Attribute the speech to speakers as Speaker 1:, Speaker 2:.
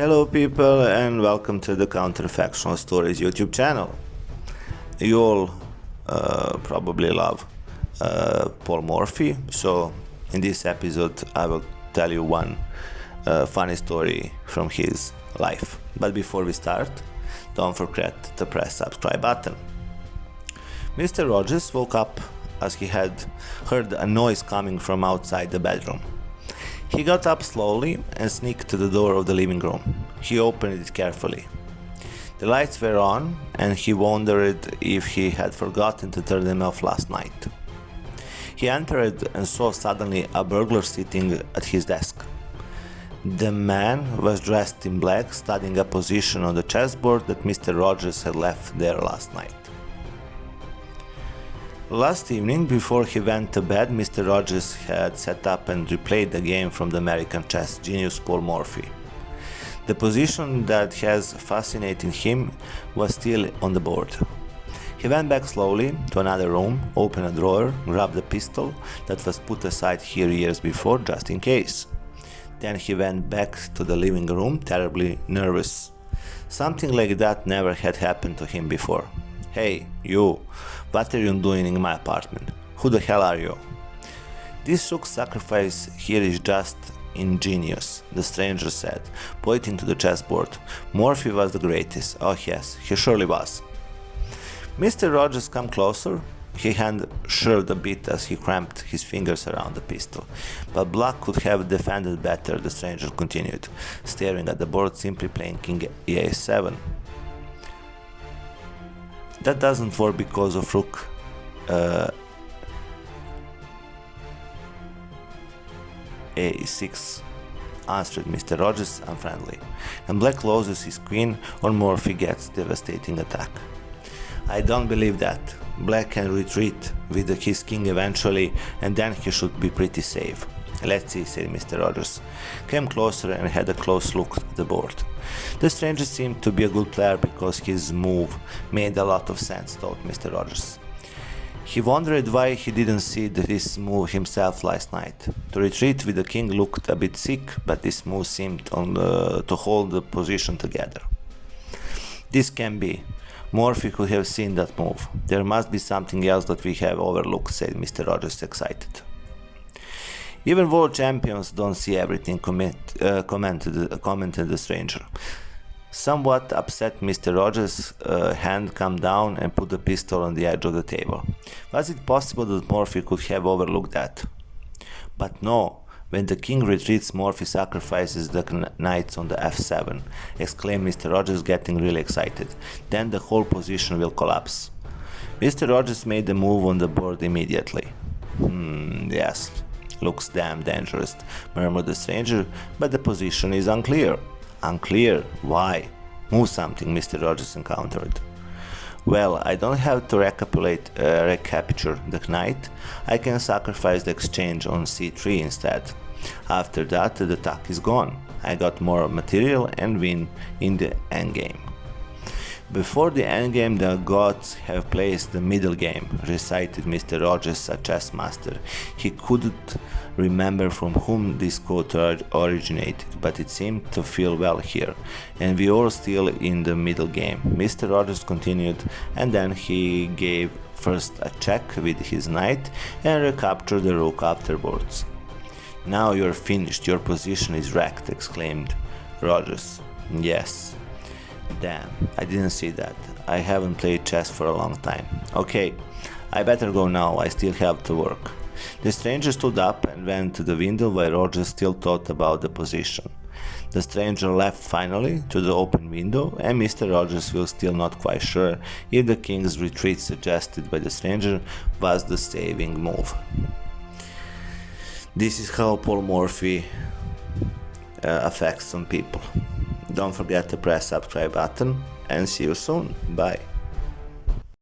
Speaker 1: Hello people and welcome to the Counterfactual Stories YouTube channel. You all probably love Paul Morphy, so in this episode I will tell you one funny story from his life. But before we start, don't forget to press subscribe button. Mr. Rogers woke up as he had heard a noise coming from outside the bedroom. He got up slowly and sneaked to the door of the living room. He opened it carefully. The lights were on, and he wondered if he had forgotten to turn them off last night. He entered and saw suddenly a burglar sitting at his desk. The man was dressed in black, studying a position on the chessboard that Mr. Rogers had left there last night. Last evening, before he went to bed, Mr. Rogers had set up and replayed the game from the American chess genius Paul Morphy. The position that has fascinated him was still on the board. He went back slowly to another room, opened a drawer, grabbed a pistol that was put aside here years before just in case. Then he went back to the living room, terribly nervous. Something like that never had happened to him before. "Hey, you, what are you doing in my apartment? Who the hell are you?" "This rook sacrifice here is just ingenious," the stranger said, pointing to the chessboard. "Morphy was the greatest." "Oh yes, he surely was." Mr. Rogers came closer. His hand shivered a bit as he clamped his fingers around the pistol. "But black could have defended better," the stranger continued, staring at the board, simply playing king e7. "That doesn't work because of rook a6, answered Mr. Rogers unfriendly, "and black loses his queen or Morphy gets devastating attack." "I don't believe that. Black can retreat with his king eventually, and then he should be pretty safe." "Let's see," said Mr. Rogers, came closer and had a close look at the board. The stranger seemed to be a good player because his move made a lot of sense, thought Mr. Rogers. He wondered why he didn't see this move himself last night. To retreat with the king looked a bit sick, but this move seemed to hold the position together. "This can be. Morphy could have seen that move. There must be something else that we have overlooked," said Mr. Rogers, excited. "Even world champions don't see everything," commented the stranger. Somewhat upset, Mr. Rogers' hand came down and put the pistol on the edge of the table. Was it possible that Morphy could have overlooked that? "But no, when the king retreats, Morphy sacrifices the knights on the f7, exclaimed Mr. Rogers, getting really excited. "Then the whole position will collapse." Mr. Rogers made the move on the board immediately. Yes. "Looks damn dangerous," murmured the stranger, "but the position is unclear." "Unclear? Why? Move something," Mr. Rogers encountered. "Well, I don't have to recapture the knight. I can sacrifice the exchange on c3 instead. After that, the attack is gone. I got more material and win in the endgame." "Before the endgame, the gods have placed the middle game," recited Mr. Rogers, a chess master. He couldn't remember from whom this quote originated, but it seemed to feel well here, and we are still in the middle game. Mr. Rogers continued, and then he gave first a check with his knight and recaptured the rook afterwards. "Now you're finished, your position is wrecked," exclaimed Rogers. "Yes. Damn, I didn't see that. I haven't played chess for a long time. Okay, I better go now, I still have to work." The stranger stood up and went to the window while Rogers still thought about the position. The stranger left finally to the open window, and Mr. Rogers was still not quite sure if the king's retreat suggested by the stranger was the saving move. This is how Paul Morphy affects some people. Don't forget to press subscribe button and see you soon. Bye.